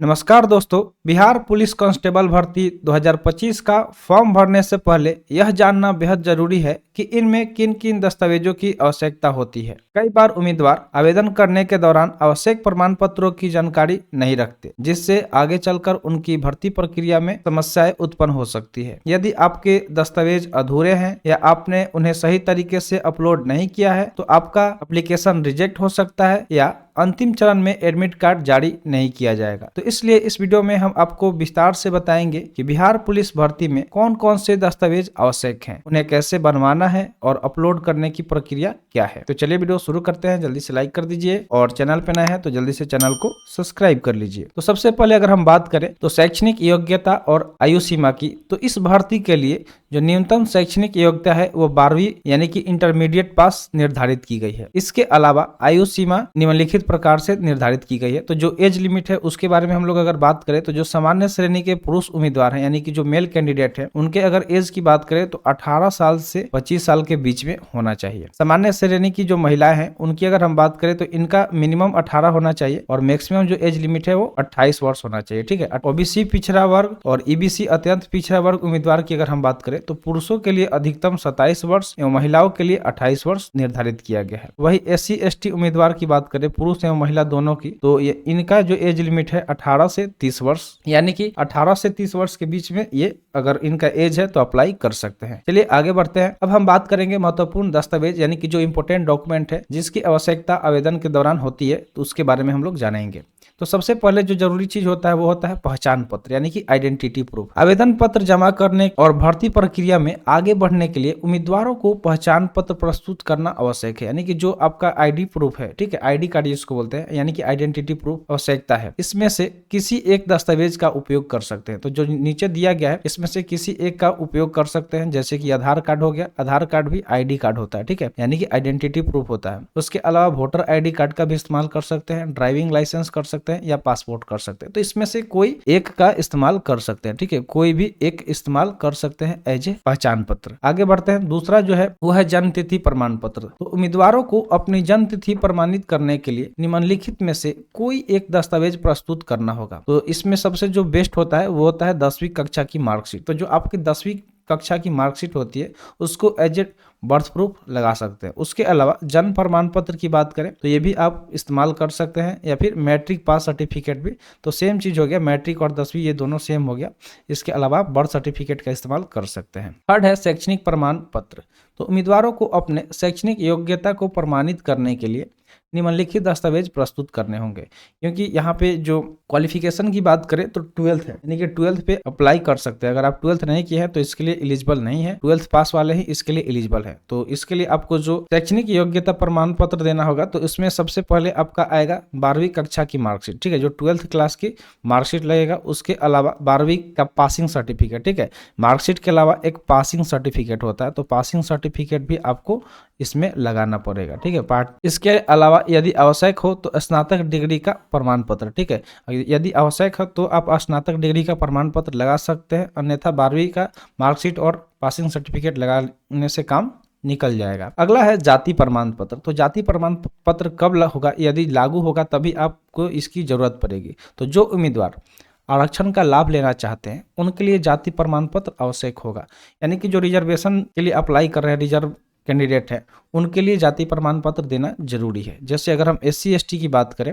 नमस्कार दोस्तों, Bihar police constable भर्ती 2025 का फॉर्म भरने से पहले यह जानना बेहद जरूरी है कि इनमें किन किन दस्तावेजों की आवश्यकता होती है। कई बार उम्मीदवार आवेदन करने के दौरान आवश्यक प्रमाण पत्रों की जानकारी नहीं रखते, जिससे आगे चलकर उनकी भर्ती प्रक्रिया में समस्याएं उत्पन्न हो सकती है। यदि आपके दस्तावेज अधूरे हैं या आपने उन्हें सही तरीके से अपलोड नहीं किया है, तो आपका एप्लीकेशन रिजेक्ट हो सकता है या अंतिम चरण में एडमिट कार्ड जारी नहीं किया जाएगा। तो इसलिए इस वीडियो में हम आपको विस्तार से बताएंगे कि बिहार पुलिस भर्ती में कौन कौन से दस्तावेज आवश्यक हैं, उन्हें कैसे बनवाना है और अपलोड करने की प्रक्रिया क्या है। तो चलिए वीडियो शुरू करते हैं। जल्दी से लाइक कर दीजिए और चैनल पे नए हैं तो जल्दी से चैनल को सब्सक्राइब कर लीजिए। तो सबसे पहले अगर हम बात करें तो शैक्षणिक योग्यता और आयु सीमा की, तो इस भर्ती के लिए जो न्यूनतम शैक्षणिक योग्यता है वो 12वीं यानी कि इंटरमीडिएट पास निर्धारित की गई है। इसके अलावा आयु सीमा निम्नलिखित प्रकार से निर्धारित की गई है। तो जो एज लिमिट है उसके बारे में हम लोग अगर बात करें तो जो सामान्य श्रेणी के पुरुष उम्मीदवार हैं यानी कि जो मेल कैंडिडेट है, उनके अगर एज की बात करें तो 18 साल से 25 साल के बीच में होना चाहिए। सामान्य श्रेणी की जो महिलाएं हैं उनकी अगर हम बात करें तो इनका मिनिमम 18 होना चाहिए और मैक्सिमम जो एज लिमिट है वो 28 वर्ष होना चाहिए। ठीक है। ओबीसी पिछड़ा वर्ग और ईबीसी अत्यंत पिछड़ा वर्ग उम्मीदवार की अगर हम बात करें तो पुरुषों के लिए अधिकतम 27 वर्ष एवं महिलाओं के लिए 28 वर्ष निर्धारित किया गया है। वही SC ST उम्मीदवार की बात करें, पुरुष एवं महिला दोनों की, तो ये इनका जो एज लिमिट है 18 से 30 वर्ष, यानी कि 18 से 30 वर्ष के बीच में ये अगर इनका एज है तो अप्लाई कर सकते हैं। चलिए आगे बढ़ते हैं। अब हम बात करेंगे महत्वपूर्ण दस्तावेज यानी कि जो इंपोर्टेंट डॉक्यूमेंट है जिसकी आवश्यकता आवेदन के दौरान होती है, तो उसके बारे में हम लोग जानेंगे। तो सबसे पहले जो जरूरी चीज होता है वो होता है पहचान पत्र यानी कि आइडेंटिटी प्रूफ। आवेदन पत्र जमा करने और भर्ती प्रक्रिया में आगे बढ़ने के लिए उम्मीदवारों को पहचान पत्र प्रस्तुत करना आवश्यक है, यानी कि जो आपका आईडी प्रूफ है, ठीक है, आईडी कार्ड जिसको बोलते हैं, यानी कि आइडेंटिटी प्रूफ आवश्यकता है। इसमें से किसी एक दस्तावेज का उपयोग कर सकते हैं। तो जो नीचे दिया गया है इसमें से किसी एक का उपयोग कर सकते हैं, जैसे कि आधार कार्ड हो गया, आधार कार्ड भी आईडी कार्ड होता है, ठीक है, यानी कि आइडेंटिटी प्रूफ होता है। उसके अलावा वोटर आईडी कार्ड का भी इस्तेमाल कर सकते हैं, ड्राइविंग लाइसेंस कर सकते हैं या पासपोर्ट कर सकते हैं। तो इसमें से कोई एक का इस्तेमाल कर सकते हैं, ठीक है, कोई भी एक इस्तेमाल कर सकते हैं एज ए पहचान पत्र। आगे बढ़ते हैं। दूसरा जो है वो है जन्म तिथि प्रमाण पत्र। तो उम्मीदवारों को अपनी जन्म तिथि प्रमाणित करने के लिए निम्नलिखित में से कोई एक दस्तावेज प्रस्तुत करना होगा। तो इसमें सबसे जो बेस्ट होता है वो होता है 10वीं कक्षा की मार्कशीट। तो जो आपकी 10वीं कक्षा की मार्कशीट होती है उसको एज ए बर्थ प्रूफ लगा सकते हैं। उसके अलावा जन्म प्रमाण पत्र की बात करें तो ये भी आप इस्तेमाल कर सकते हैं, या फिर मैट्रिक पास सर्टिफिकेट भी, तो सेम चीज हो गया, मैट्रिक और 10वीं ये दोनों सेम हो गया। इसके अलावा बर्थ सर्टिफिकेट का इस्तेमाल कर सकते हैं। थर्ड है शैक्षणिक प्रमाण पत्र। तो उम्मीदवारों को अपने शैक्षणिक योग्यता को प्रमाणित करने के लिए निम्नलिखित दस्तावेज प्रस्तुत करने होंगे, क्योंकि यहाँ पे जो क्वालिफिकेशन की बात करें तो 12th है, यानी कि 12th पे अप्लाई कर सकते हैं। अगर आप 12th नहीं किए हैं तो इसके लिए एलिजिबल नहीं है, 12th पास वाले ही इसके लिए एलिजिबल है। तो इसके लिए आपको जो शैक्षणिक योग्यता प्रमाण पत्र देना होगा तो इसमें सबसे पहले आपका आएगा 12वीं कक्षा की मार्कशीट, ठीक है, जो 12th क्लास की मार्कशीट लगेगा। उसके अलावा 12वीं का पासिंग सर्टिफिकेट, ठीक है, मार्कशीट के अलावा एक पासिंग सर्टिफिकेट होता है, तो पासिंग सर्टिफिकेट भी आपको इसमें लगाना पड़ेगा, ठीक है, पार्ट। इसके अलावा यदि आवश्यक हो तो स्नातक डिग्री का प्रमाण पत्र, ठीक है, यदि आवश्यक हो तो आप स्नातक डिग्री का प्रमाण पत्र लगा सकते हैं, अन्यथा 12वीं का मार्कशीट और पासिंग सर्टिफिकेट लगाने से काम निकल जाएगा। अगला है जाति प्रमाण पत्र। तो जाति प्रमाण पत्र कब होगा, यदि लागू होगा तभी आपको इसकी जरूरत पड़ेगी। तो जो उम्मीदवार आरक्षण का लाभ लेना चाहते हैं उनके लिए जाति प्रमाण पत्र आवश्यक होगा, यानी कि जो रिजर्वेशन के लिए अप्लाई कर रहे हैं, रिजर्व कैंडिडेट है, उनके लिए जाति प्रमाण पत्र देना जरूरी है। जैसे अगर हम SC ST की बात करें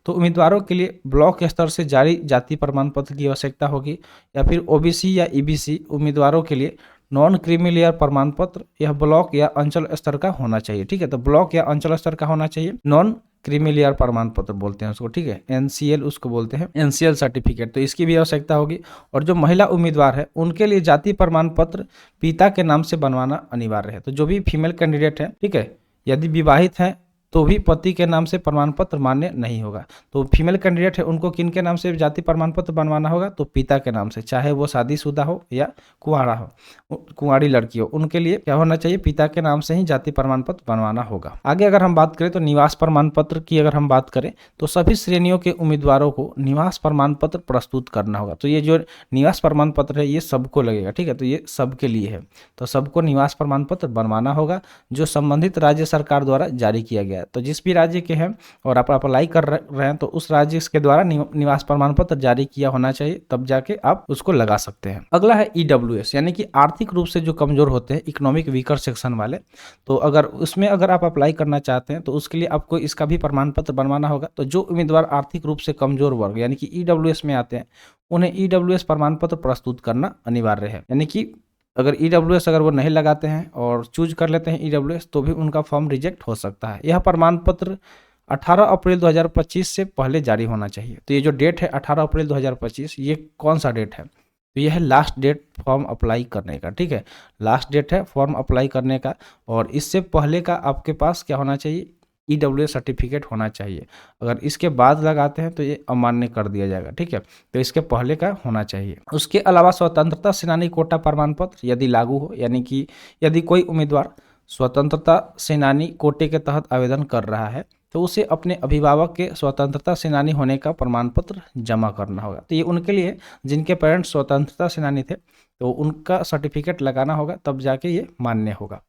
तो उम्मीदवारों के लिए ब्लॉक स्तर से जारी जाति प्रमाण पत्र की आवश्यकता होगी, या फिर OBC या EBC उम्मीदवारों के लिए नॉन क्रीमी लेयर प्रमाण पत्र यह ब्लॉक या अंचल स्तर का होना चाहिए, ठीक है, तो ब्लॉक या अंचल स्तर का होना चाहिए। नॉन क्रीमी लेयर प्रमाण पत्र बोलते हैं उसको, ठीक है, NCL उसको बोलते हैं, NCL सर्टिफिकेट, तो इसकी भी आवश्यकता होगी। और जो महिला उम्मीदवार है उनके लिए जाति प्रमाण पत्र पिता के नाम से बनवाना अनिवार्य है। तो जो भी फीमेल कैंडिडेट है, ठीक है, यदि विवाहित है तो भी पति के नाम से प्रमाण पत्र मान्य नहीं होगा। तो फीमेल कैंडिडेट है उनको किन के नाम से जाति प्रमाण पत्र बनवाना होगा, तो पिता के नाम से, चाहे वो शादीशुदा हो या कुंवारा हो, कुंवारी लड़की हो, उनके लिए क्या होना चाहिए, पिता के नाम से ही जाति प्रमाण पत्र बनवाना होगा। आगे अगर हम बात करें तो निवास प्रमाण पत्र की अगर हम बात करें तो सभी श्रेणियों के उम्मीदवारों को निवास प्रमाण पत्र प्रस्तुत करना होगा। तो ये जो निवास प्रमाण पत्र है ये सबको लगेगा, ठीक है, तो ये सबके लिए है, तो सबको निवास प्रमाण पत्र बनवाना होगा जो संबंधित राज्य सरकार द्वारा जारी किया गया है। है। तो जिस भी राज्य के हैं और आप अप्लाई कर रहे हैं तो उस राज्य के द्वारा निवास प्रमाण पत्र जारी किया होना चाहिए, तब जाके आप उसको लगा सकते हैं। अगला है ईडब्ल्यूएस, यानी कि आर्थिक रूप से जो कमजोर होते हैं, इकोनॉमिक वीकर सेक्शन वाले। तो अगर आप अप्लाई करना चाहते हैं तो उसके लिए आपको इसका भी प्रमाण पत्र बनवाना होगा। तो जो उम्मीदवार आर्थिक रूप से कमजोर वर्ग यानी कि ईडब्ल्यूएस में आते हैं, उन्हें ईडब्ल्यूएस प्रमाण पत्र प्रस्तुत करना अनिवार्य है। यानी कि अगर ईडब्ल्यूएस अगर वो नहीं लगाते हैं और चूज कर लेते हैं ईडब्ल्यूएस, तो भी उनका फॉर्म रिजेक्ट हो सकता है। यह प्रमाण पत्र 18 अप्रैल 2025 से पहले जारी होना चाहिए। तो ये जो डेट है 18 अप्रैल 2025, ये कौन सा डेट है? तो यह है लास्ट डेट फॉर्म अप्लाई करने का, ठीक है, लास्ट डेट है फॉर्म अप्लाई करने का। और इससे पहले का आपके पास क्या होना चाहिए? ईडब्ल्यूएस सर्टिफिकेट होना चाहिए। अगर इसके बाद लगाते हैं तो ये अमान्य कर दिया जाएगा, ठीक है। तो इसके पहले का होना चाहिए। उसके अलावा स्वतंत्रता सेनानी कोटा प्रमाण पत्र यदि लागू हो, यानी कि यदि कोई उम्मीदवार स्वतंत्रता सेनानी कोटे के तहत आवेदन कर रहा है तो उसे अपने अभिभावक के स्वतंत्रता सेनानी होने का प्रमाण पत्र जमा करना होगा। तो ये उनके लिए जिनके पेरेंट्स स्वतंत्रता सेनानी थे, तो उनका सर्टिफिकेट लगाना होगा, तब जाके ये मान्य होगा।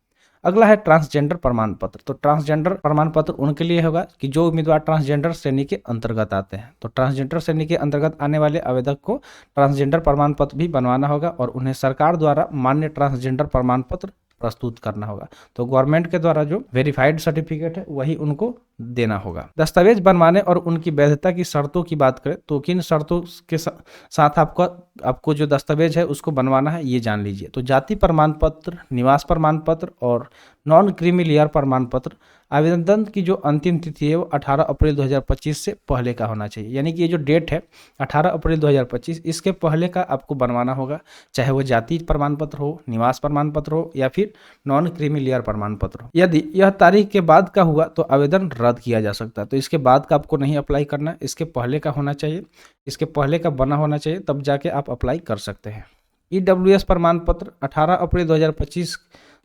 अगला है ट्रांसजेंडर प्रमाण पत्र। तो ट्रांसजेंडर प्रमाण पत्र उनके लिए होगा कि जो उम्मीदवार ट्रांसजेंडर श्रेणी के अंतर्गत आते हैं। तो ट्रांसजेंडर श्रेणी के अंतर्गत आने वाले आवेदक को ट्रांसजेंडर प्रमाण पत्र भी बनवाना होगा और उन्हें सरकार द्वारा मान्य ट्रांसजेंडर प्रमाण पत्र प्रस्तुत करना होगा। तो गवर्नमेंट के द्वारा जो वेरीफाइड सर्टिफिकेट है वही उनको देना होगा। दस्तावेज बनवाने और उनकी वैधता की शर्तों की बात करें तो किन शर्तों के साथ आपको जो दस्तावेज है उसको बनवाना है ये जान लीजिए। तो जाति प्रमाण पत्र, निवास प्रमाण पत्र और नॉन क्रीमी लेयर प्रमाण पत्र आवेदन की जो अंतिम तिथि है वो 18 अप्रैल 2025 से पहले का होना चाहिए। यानी कि ये जो डेट है 18 अप्रैल 2025, इसके पहले का आपको बनवाना होगा, चाहे वो जाति प्रमाण पत्र हो, निवास प्रमाण पत्र हो या फिर नॉन क्रीमी लेयर प्रमाण पत्र हो। यदि यह तारीख के बाद का हुआ तो आवेदन रद्द किया जा सकता है। तो इसके बाद का आपको नहीं अप्लाई करना है, इसके पहले का होना चाहिए, इसके पहले का बना होना चाहिए, तब जाके आप अप्लाई कर सकते हैं। ईडब्ल्यूएस प्रमाण पत्र 18 अप्रैल 2025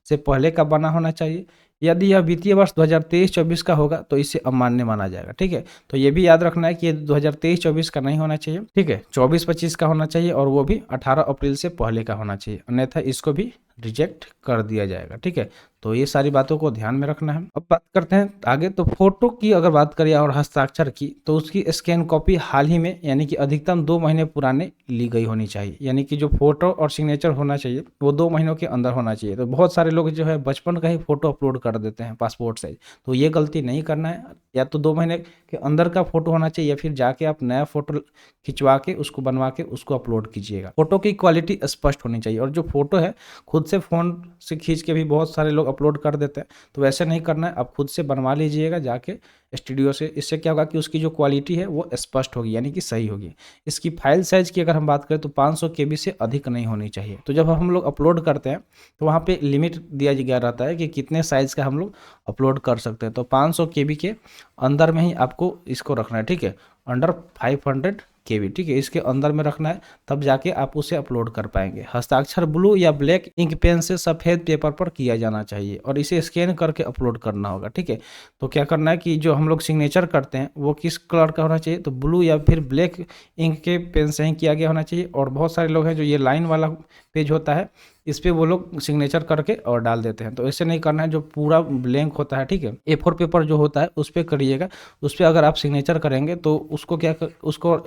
से पहले का बना होना चाहिए। यदि यह वित्तीय वर्ष 2023-24 का होगा तो इसे अमान्य माना जाएगा, ठीक है। तो ये भी याद रखना है कि 2023-24 का नहीं होना चाहिए, ठीक है, 24-25 का होना चाहिए और वो भी 18 अप्रैल से पहले का होना चाहिए, अन्यथा इसको भी रिजेक्ट कर दिया जाएगा, ठीक है। तो ये सारी बातों को ध्यान में रखना है। अब बात करते हैं आगे। तो फोटो की अगर बात करें और हस्ताक्षर की, तो उसकी स्कैन कॉपी हाल ही में यानी कि अधिकतम 2 महीने पुराने ली गई होनी चाहिए। यानी कि जो फोटो और सिग्नेचर होना चाहिए वो 2 महीनों के अंदर होना चाहिए। तो बहुत सारे लोग जो है बचपन का ही फोटो अपलोड कर देते हैं पासपोर्ट साइज, तो ये गलती नहीं करना है। या तो 2 महीने के अंदर का फोटो होना चाहिए या फिर जाके आप नया फोटो खिंचवा के उसको बनवा के उसको अपलोड कीजिएगा। फोटो की क्वालिटी स्पष्ट होनी चाहिए। और जो फोटो है खुद से फोन से खींच के भी बहुत सारे लोग अपलोड कर देते हैं, तो वैसे नहीं करना है, आप खुद से बनवा लीजिएगा जाके स्टूडियो से। इससे क्या होगा कि उसकी जो क्वालिटी है वो स्पष्ट होगी, यानी कि सही होगी। इसकी फाइल साइज की अगर हम बात करें तो 500 KB से अधिक नहीं होनी चाहिए। तो जब हम लोग अपलोड करते हैं तो वहाँ पे लिमिट दिया गया रहता है कि कितने साइज का हम लोग अपलोड कर सकते हैं। तो 500 KB के अंदर में ही आपको इसको रखना है, ठीक है, अंडर 500 KB, ठीक है, इसके अंदर में रखना है, तब जाके आप उसे अपलोड कर पाएंगे। हस्ताक्षर ब्लू या ब्लैक इंक पेन से सफ़ेद पेपर पर किया जाना चाहिए और इसे स्कैन करके अपलोड करना होगा, ठीक है। तो क्या करना है कि जो हम लोग सिग्नेचर करते हैं वो किस कलर का होना चाहिए? तो ब्लू या फिर ब्लैक इंक के पेन से ही किया गया होना चाहिए। और बहुत सारे लोग हैं जो ये लाइन वाला पेज होता है इस पे वो लोग सिग्नेचर करके और डाल देते हैं, तो ऐसे नहीं करना है। जो पूरा ब्लैंक होता है, ठीक है, A4 पेपर जो होता है उस पर करिएगा। उस पर अगर आप सिग्नेचर करेंगे तो उसको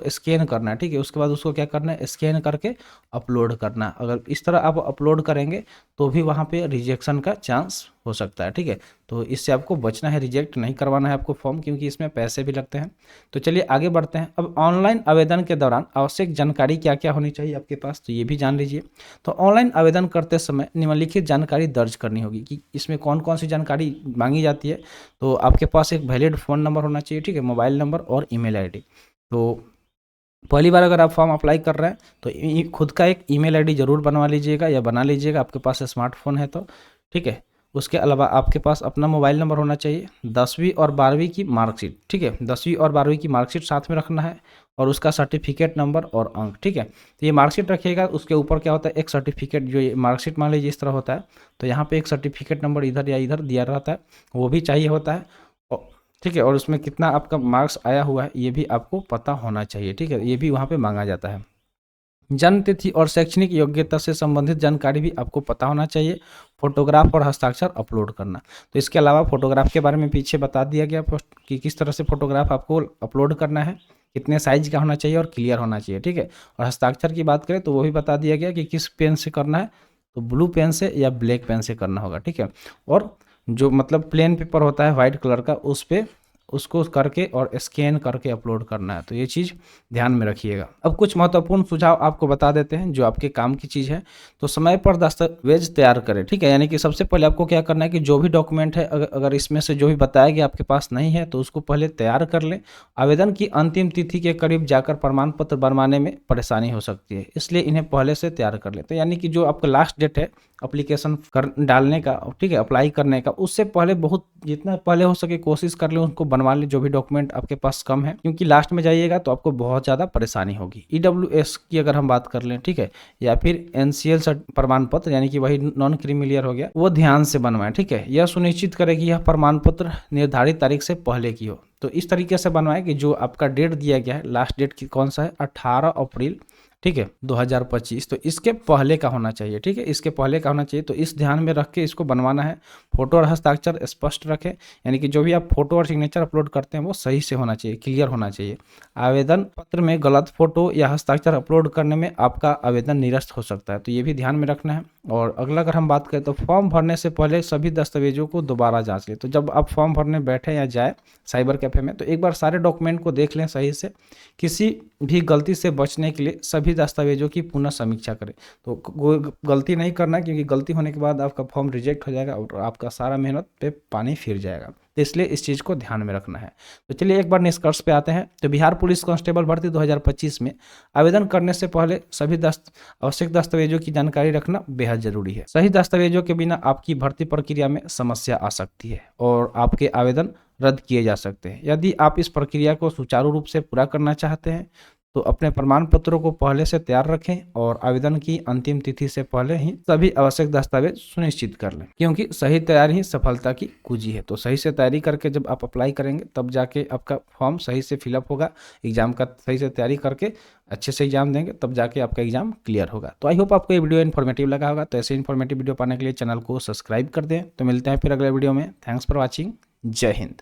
स्कैन करना है, ठीक है। उसके बाद उसको क्या करना है? स्कैन करके अपलोड करना है। अगर इस तरह आप अपलोड करेंगे तो भी वहाँ पे रिजेक्शन का चांस हो सकता है, ठीक है। तो इससे आपको बचना है, रिजेक्ट नहीं करवाना है आपको फॉर्म, क्योंकि इसमें पैसे भी लगते हैं। तो चलिए आगे बढ़ते हैं। अब ऑनलाइन आवेदन के दौरान आवश्यक जानकारी क्या क्या होनी चाहिए आपके पास, तो ये भी जान लीजिए। तो ऑनलाइन आवेदन करते समय निम्नलिखित जानकारी दर्ज करनी होगी कि इसमें कौन कौन सी जानकारी मांगी जाती है। तो आपके पास एक वैलिड फ़ोन नंबर होना चाहिए, ठीक है, मोबाइल नंबर और ईमेल आईडी। तो पहली बार अगर आप फॉर्म अप्लाई कर रहे हैं तो खुद का एक ईमेल आईडी जरूर बनवा लीजिएगा या बना लीजिएगा, आपके पास स्मार्टफोन है तो, ठीक है। उसके अलावा आपके पास अपना मोबाइल नंबर होना चाहिए, 10वीं और 12वीं की मार्कशीट, ठीक है, 10वीं और 12वीं की मार्कशीट साथ में रखना है और उसका सर्टिफिकेट नंबर और अंक, ठीक है। तो ये मार्कशीट रखिएगा, उसके ऊपर क्या होता है एक सर्टिफिकेट, जो ये मार्कशीट मान लीजिए इस तरह होता है, तो यहाँ पे एक सर्टिफिकेट नंबर इधर या इधर दिया रहता है, वो भी चाहिए होता है, ठीक है। और उसमें कितना आपका मार्क्स आया हुआ है ये भी आपको पता होना चाहिए, ठीक है, ये भी वहाँ पे मांगा जाता है। जन्म तिथि और शैक्षणिक योग्यता से संबंधित जानकारी भी आपको पता होना चाहिए। फोटोग्राफ और हस्ताक्षर अपलोड करना, तो इसके अलावा फोटोग्राफ के बारे में पीछे बता दिया गया कि किस तरह से फोटोग्राफ आपको अपलोड करना है, कितने साइज का होना चाहिए और क्लियर होना चाहिए, ठीक है। और हस्ताक्षर की बात करें तो वो भी बता दिया गया कि किस पेन से करना है, तो ब्लू पेन से या ब्लैक पेन से करना होगा, ठीक है। और जो मतलब प्लेन पेपर होता है वाइट कलर का, उस पर उसको करके और स्कैन करके अपलोड करना है, तो ये चीज़ ध्यान में रखिएगा। अब कुछ महत्वपूर्ण सुझाव आपको बता देते हैं जो आपके काम की चीज़ है। तो समय पर दस्तावेज तैयार करें, ठीक है। यानी कि सबसे पहले आपको क्या करना है कि जो भी डॉक्यूमेंट है, अगर इसमें से जो भी बताया गया आपके पास नहीं है तो उसको पहले तैयार कर लें। आवेदन की अंतिम तिथि के करीब जाकर प्रमाण पत्र बनवाने में परेशानी हो सकती है, इसलिए इन्हें पहले से तैयार कर लें। तो यानी कि जो आपका लास्ट डेट है एप्लीकेशन डालने का, ठीक है, अप्लाई करने का, उससे पहले बहुत जितना पहले हो सके कोशिश कर लें उनको बनवा लें, जो भी डॉक्यूमेंट आपके पास कम है, क्योंकि लास्ट में जाइएगा तो आपको बहुत ज़्यादा परेशानी होगी। EWS की अगर हम बात कर लें, ठीक है, या फिर NCL प्रमाण पत्र, यानी कि वही नॉन क्रीमिलियर हो गया, वो ध्यान से बनवाएं, ठीक है। यह सुनिश्चित करें कि यह प्रमाण पत्र निर्धारित तारीख से पहले की हो। तो इस तरीके से बनवाएं कि जो आपका डेट दिया गया है, लास्ट डेट की कौन सा है, 18 अप्रैल, ठीक है, 2025, तो इसके पहले का होना चाहिए, ठीक है, इसके पहले का होना चाहिए। तो इस ध्यान में रख के इसको बनवाना है। फोटो और हस्ताक्षर स्पष्ट रखें, यानी कि जो भी आप फोटो और सिग्नेचर अपलोड करते हैं वो सही से होना चाहिए, क्लियर होना चाहिए। आवेदन पत्र में गलत फोटो या हस्ताक्षर अपलोड करने में आपका आवेदन निरस्त हो सकता है, तो ये भी ध्यान में रखना है। और अगला अगर हम बात करें तो फॉर्म भरने से पहले सभी दस्तावेजों को दोबारा जांच लें। तो जब आप फॉर्म भरने बैठे या जाए साइबर कैफे में, तो एक बार सारे डॉक्यूमेंट को देख लें सही से, किसी भी गलती से बचने के लिए सभी दस्तावेजों की पुनः समीक्षा करें। तो कोई गलती नहीं करना, क्योंकि गलती होने के बाद आपका फॉर्म रिजेक्ट हो जाएगा और आपका सारा मेहनत पे पानी फिर जाएगा, तो इसलिए इस चीज़ को ध्यान में रखना है। तो चलिए एक बार निष्कर्ष पे आते हैं। तो बिहार पुलिस कांस्टेबल भर्ती 2025 में आवेदन करने से पहले सभी आवश्यक दस्तावेजों की जानकारी रखना बेहद जरूरी है। सही दस्तावेजों के बिना आपकी भर्ती प्रक्रिया में समस्या आ सकती है और आपके आवेदन रद्द किए जा सकते हैं। यदि आप इस प्रक्रिया को सुचारू रूप से पूरा करना चाहते हैं तो अपने प्रमाण पत्रों को पहले से तैयार रखें और आवेदन की अंतिम तिथि से पहले ही सभी आवश्यक दस्तावेज सुनिश्चित कर लें, क्योंकि सही तैयारी ही सफलता की कुंजी है। तो सही से तैयारी करके जब आप अप्लाई करेंगे तब जाके आपका फॉर्म सही से फिलअप होगा। एग्जाम का सही से तैयारी करके अच्छे से एग्जाम देंगे तब जाके आपका एग्जाम क्लियर होगा। तो आई होप आपको ये वीडियो इन्फॉर्मेटिव लगा होगा। तो ऐसे इन्फॉर्मेटिव वीडियो पाने के लिए चैनल को सब्सक्राइब कर दें। तो मिलते हैं फिर अगले वीडियो में। Thanks for watching. जय हिंद।